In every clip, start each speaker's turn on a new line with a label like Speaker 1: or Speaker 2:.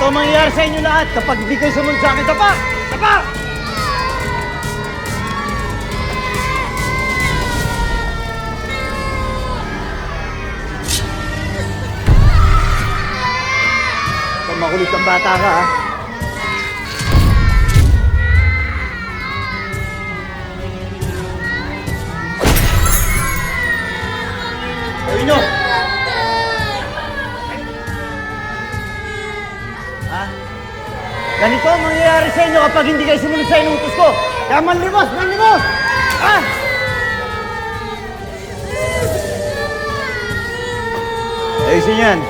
Speaker 1: ang mangyayari sa inyo lahat kapag hindi kayo sumunod sa akin. Tapa! Tapa! Ikaw makulit ang bata ka, ha? Gawin nyo! Ha? Ganito ang mangyayari sa inyo kapag hindi kayo sumunod sa inutos ko. Kaya manlimos! Manlimos! Ha? Ayusin yan.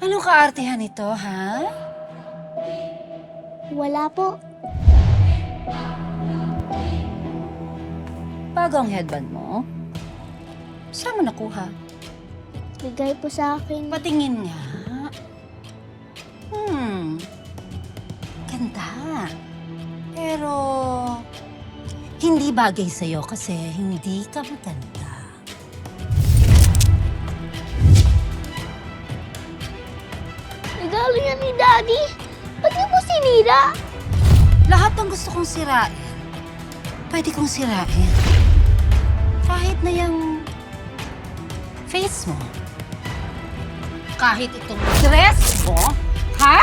Speaker 2: Anong kaartehan ito, ha?
Speaker 3: Wala po.
Speaker 2: Bago ang headband mo? Saan mo nakuha?
Speaker 3: Bigay po sa akin.
Speaker 2: Patingin nga. Ganda. Pero, hindi bagay sa'yo kasi hindi ka maganda.
Speaker 3: Regalo yan ni Daddy. Ba't niyo po sinira?
Speaker 2: Lahat ng gusto kong sirain, pwede kong sirain. Kahit na yung face mo. Kahit itong dress mo. Ha?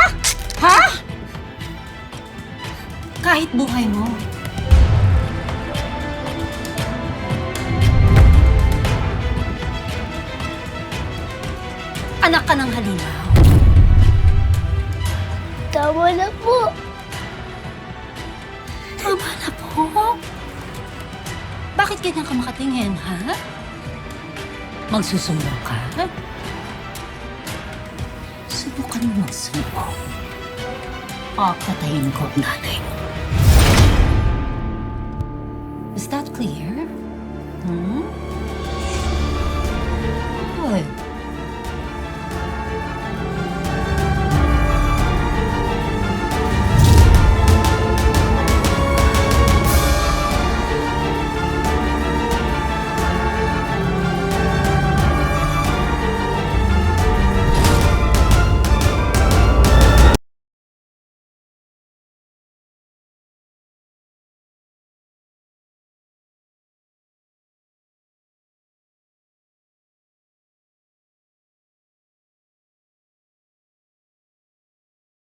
Speaker 2: Ha? Kahit buhay mo. Anak ka ng halimaw.
Speaker 3: Tama na po.
Speaker 2: Tama na po. Bakit ganyan ka makatingin, ha? Magsusumbong ka? Subukan mo magsumbong. Papatayin ko ang nanay mo. Is that clear?